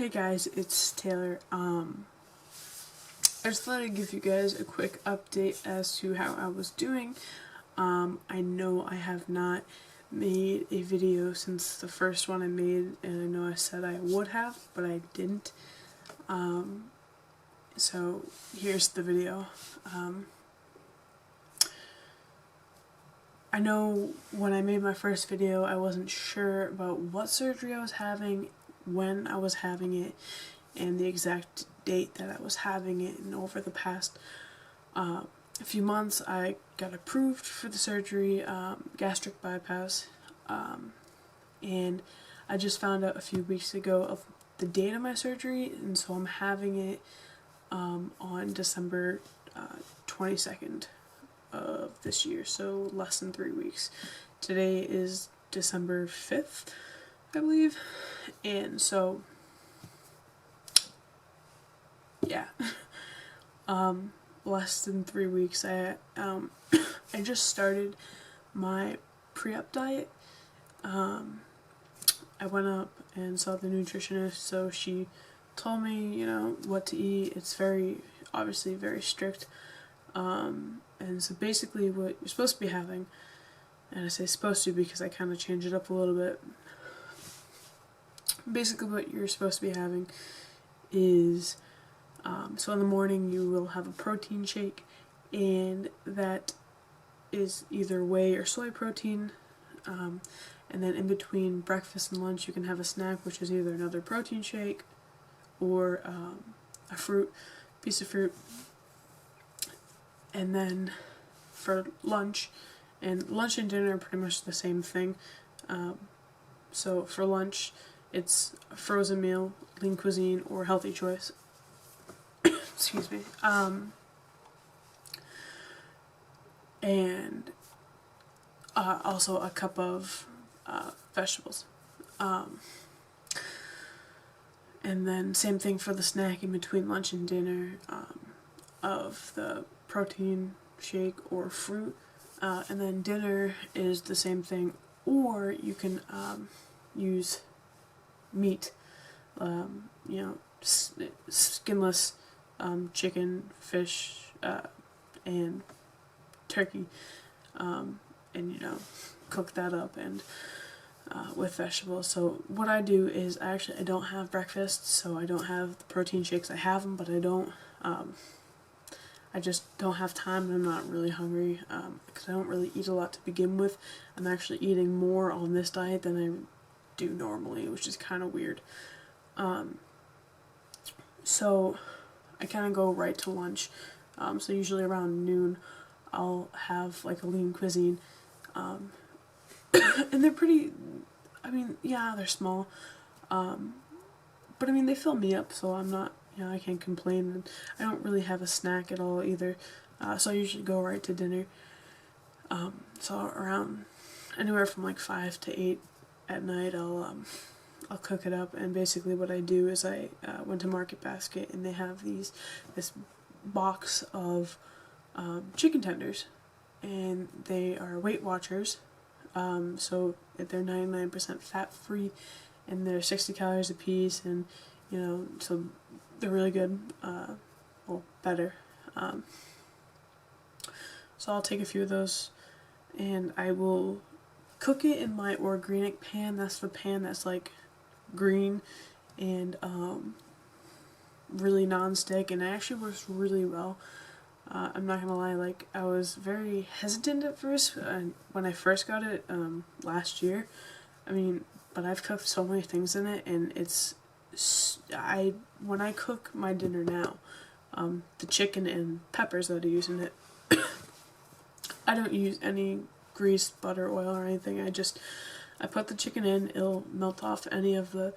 Hey guys, it's Taylor. I just thought I'd give you guys a quick update as to how I was doing. I know I have not made a video since the first one I made, and I know I said I would have, but I didn't. So here's the video. I know when I made my first video, I wasn't sure about what surgery I was having, when I was having it, and the exact date that I was having it. And over the past few months, I got approved for the surgery, gastric bypass, and I just found out a few weeks ago of the date of my surgery, and so I'm having it on December 22nd of this year, so less than 3 weeks. Today is December 5th, I believe, and so yeah, less than 3 weeks. I just started my pre-op diet. I went up and saw the nutritionist, so she told me, you know, what to eat. It's obviously very strict. And so basically what you're supposed to be having, and I say supposed to because I kind of change it up a little bit, basically what you're supposed to be having is, so in the morning you will have a protein shake, and that is either whey or soy protein, and then in between breakfast and lunch you can have a snack, which is either another protein shake or a piece of fruit. And then for lunch and dinner are pretty much the same thing. So for lunch, it's a frozen meal, lean cuisine, or healthy choice. Excuse me. And also a cup of vegetables. And then same thing for the snack in between lunch and dinner, of the protein shake or fruit, and then dinner is the same thing, or you can use meat, you know, skinless chicken, fish, and turkey, and you know, cook that up and with vegetables. So what I do is I don't have breakfast, so I don't have the protein shakes. I have them, but I don't. I just don't have time, and I'm not really hungry, because I don't really eat a lot to begin with. I'm actually eating more on this diet than I do normally, which is kind of weird. So I kind of go right to lunch. So usually around noon I'll have like a lean cuisine, and they're pretty, I mean, yeah, they're small, but I mean, they fill me up, so I'm not, you know, I can't complain. And I don't really have a snack at all either, so I usually go right to dinner. So around anywhere from like 5 to 8 at night, I'll cook it up. And basically what I do is I went to Market Basket, and they have this box of chicken tenders, and they are Weight Watchers. So they're 99% fat-free, and they're 60 calories a piece, and you know, so they're really good, well, better. So I'll take a few of those, and I will cook it in my organic pan. That's the pan that's like green and really non-stick, and it actually works really well. I'm not gonna lie, like, I was very hesitant at first when I first got it last year. I mean, but I've cooked so many things in it, and when I cook my dinner now, the chicken and peppers that I use in it, I don't use any grease, butter, oil, or anything. I put the chicken in, it'll melt off any of the,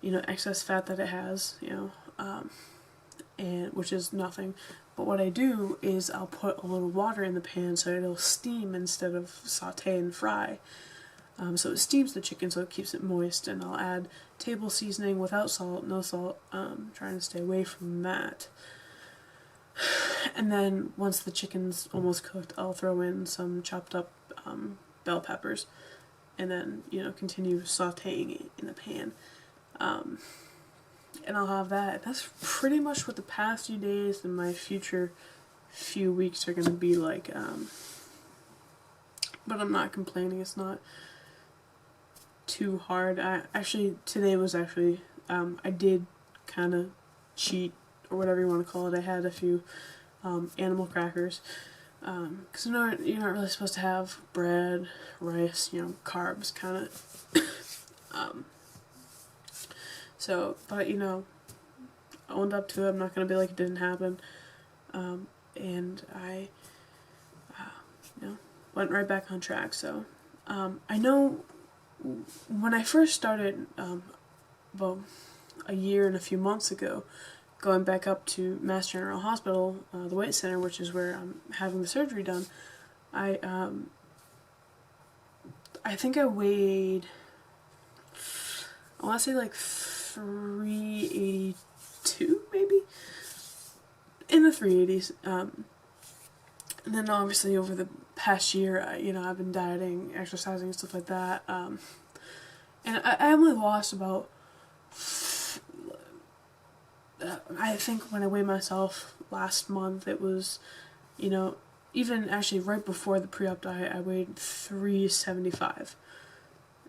you know, excess fat that it has, you know, and which is nothing. But what I do is I'll put a little water in the pan so it'll steam instead of saute and fry. So it steams the chicken, so it keeps it moist, and I'll add table seasoning without salt, no salt, trying to stay away from that. And then once the chicken's almost cooked, I'll throw in some chopped up bell peppers, and then, you know, continue sauteing it in the pan. and I'll have that. That's pretty much what the past few days and my future few weeks are going to be like. But I'm not complaining. It's not too hard. Today was actually, I did kind of cheat, or whatever you want to call it. I had a few animal crackers, because you're not really supposed to have bread, rice, carbs, kind of. But I owned up to it. I'm not going to be like it didn't happen. And I, went right back on track. So, I know when I first started, about a year and a few months ago, going back up to Mass General Hospital, the Weight Center, which is where I'm having the surgery done, I think I weighed, I want to say like 382, maybe? In the 380s. And then obviously over the past year, I've been dieting, exercising, and stuff like that. And I only lost about, I think when I weighed myself last month, it was, even actually right before the pre-op diet, I weighed 375.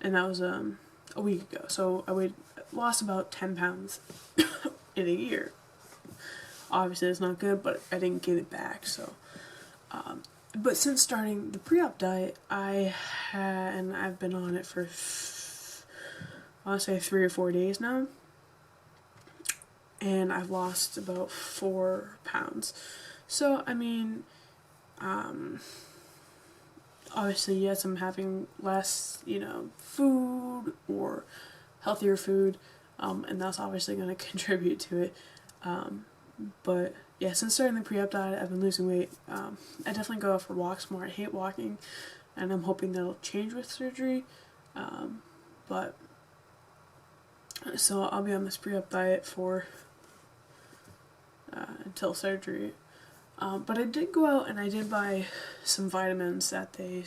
And that was a week ago. So I lost about 10 pounds in a year. Obviously it's not good, but I didn't get it back, so. But since starting the pre-op diet, and I've been on it for, I want to say 3 or 4 days now, and I've lost about 4 pounds. So, I mean, obviously, yes, I'm having less, food or healthier food, and that's obviously going to contribute to it. But yeah, since starting the pre-op diet, I've been losing weight. I definitely go out for walks more. I hate walking, and I'm hoping that'll change with surgery. So I'll be on this pre-op diet for until surgery. But I did go out and I did buy some vitamins that they,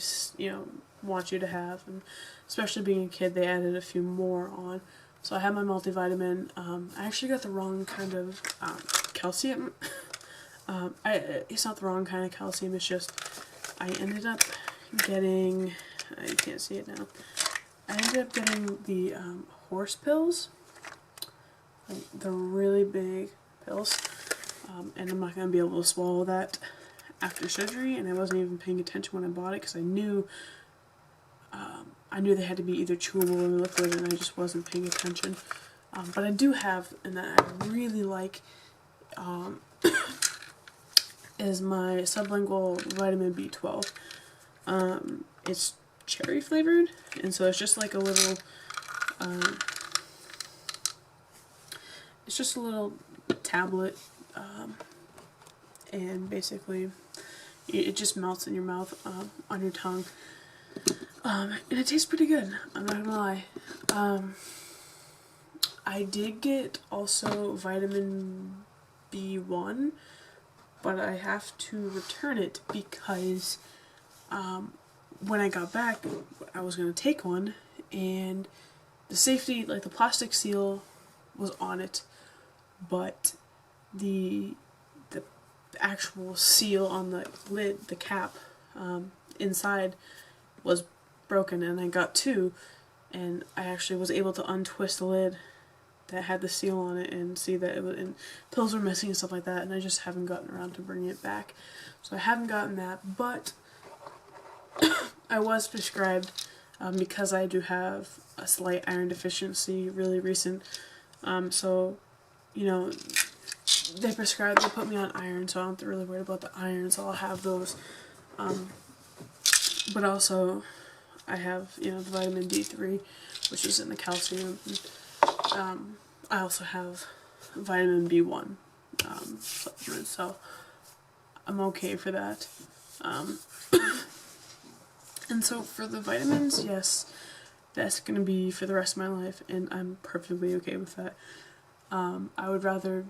want you to have, and especially being a kid, they added a few more on. So I have my multivitamin. I actually got the wrong kind of calcium. It's not the wrong kind of calcium, it's just I ended up getting, you can't see it now, I ended up getting the horse pills, like the really big pills, and I'm not going to be able to swallow that after surgery, and I wasn't even paying attention when I bought it because I knew they had to be either chewable or liquid, and I just wasn't paying attention. But I do have, and that I really like, is my sublingual vitamin B12. It's cherry flavored, and so it's just like a little, it's just a little tablet, and basically it just melts in your mouth, on your tongue. And it tastes pretty good, I'm not gonna lie. I did get also vitamin B1, but I have to return it because when I got back, I was going to take one, and the safety, like the plastic seal was on it, but the actual seal on the lid, the cap, inside was broken, and I got 2, and I actually was able to untwist the lid that had the seal on it and see that and pills were missing and stuff like that, and I just haven't gotten around to bringing it back. So I haven't gotten that, but I was prescribed, because I do have a slight iron deficiency, really recent, so, they put me on iron, so I don't have to really worry about the iron, so I'll have those, but also I have, the vitamin D3, which is in the calcium, and, I also have vitamin B1 supplements, so I'm okay for that. And so for the vitamins, yes, that's going to be for the rest of my life, and I'm perfectly okay with that. I would rather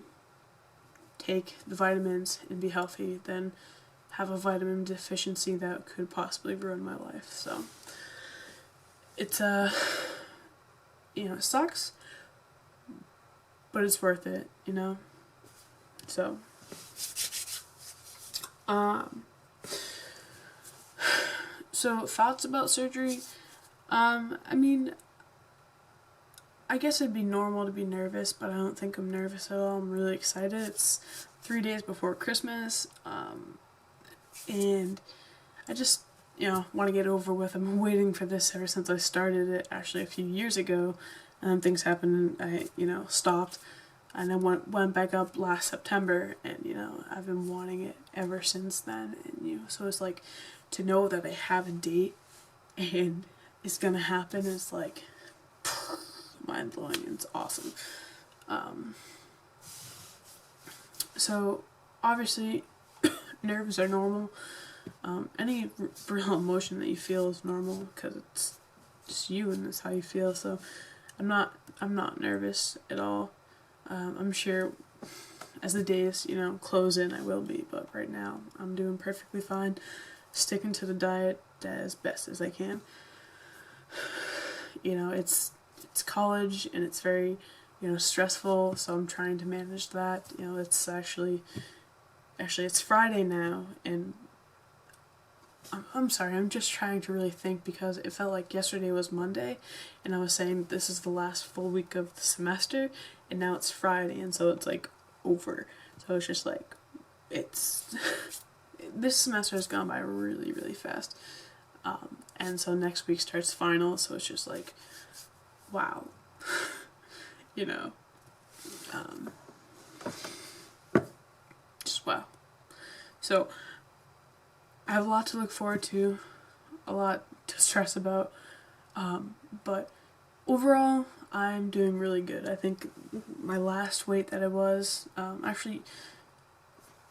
take the vitamins and be healthy than have a vitamin deficiency that could possibly ruin my life. So it's it sucks, but it's worth it, you know? So, so thoughts about surgery? I mean, I guess it'd be normal to be nervous, but I don't think I'm nervous at all. I'm really excited. It's 3 days before Christmas, and I just, you know, want to get over with. I've been waiting for this ever since I started it, actually a few years ago, and then things happened and I, you know, stopped, and I went back up last September, and, you know, I've been wanting it ever since then, and, you know, so it's like, to know that I have a date, and it's gonna happen is like, mind-blowing. It's awesome. So obviously nerves are normal. Any real emotion that you feel is normal because it's just you and it's how you feel. So I'm not nervous at all. I'm sure as the days, you know, close in I will be, but right now I'm doing perfectly fine, sticking to the diet as best as I can. You know, it's college and it's very, you know, stressful, so I'm trying to manage that. You know, it's actually it's Friday now, and I'm sorry, I'm just trying to really think, because it felt like yesterday was Monday and I was saying this is the last full week of the semester, and now it's Friday, and so it's like over. So it's just like, it's this semester has gone by really, really fast. And so next week starts finals, so it's just like, wow. You know, just wow. So I have a lot to look forward to, a lot to stress about, but overall I'm doing really good. I think my last weight that I was, actually,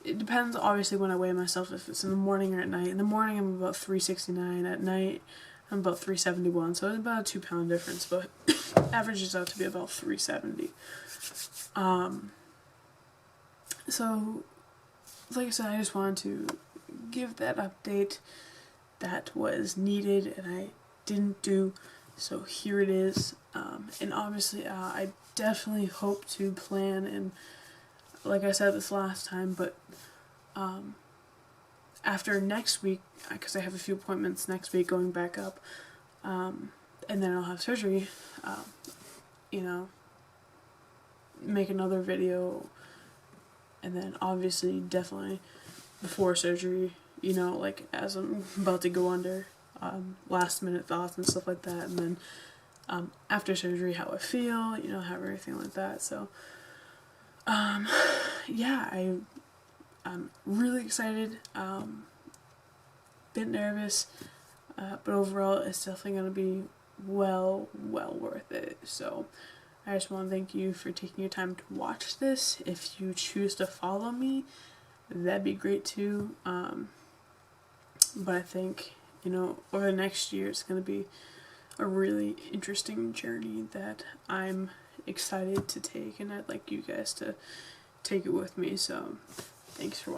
it depends obviously when I weigh myself, if it's in the morning or at night. In the morning I'm about 369, at night I'm about 371, so it's about a 2 pound difference, but averages out to be about 370. So like I said, I just wanted to give that update that was needed and I didn't do, so here it is. And obviously I definitely hope to plan, and like I said this last time, but after next week, because I have a few appointments next week going back up, and then I'll have surgery, you know, make another video, and then obviously definitely before surgery, you know, like as I'm about to go under, last minute thoughts and stuff like that, and then after surgery how I feel, you know, have everything like that. So yeah, I'm really excited, bit nervous, but overall it's definitely going to be well worth it. So I just want to thank you for taking your time to watch this. If you choose to follow me, that'd be great too. But I think, you know, over the next year it's going to be a really interesting journey that I'm excited to take, and I'd like you guys to take it with me. So thanks for watching.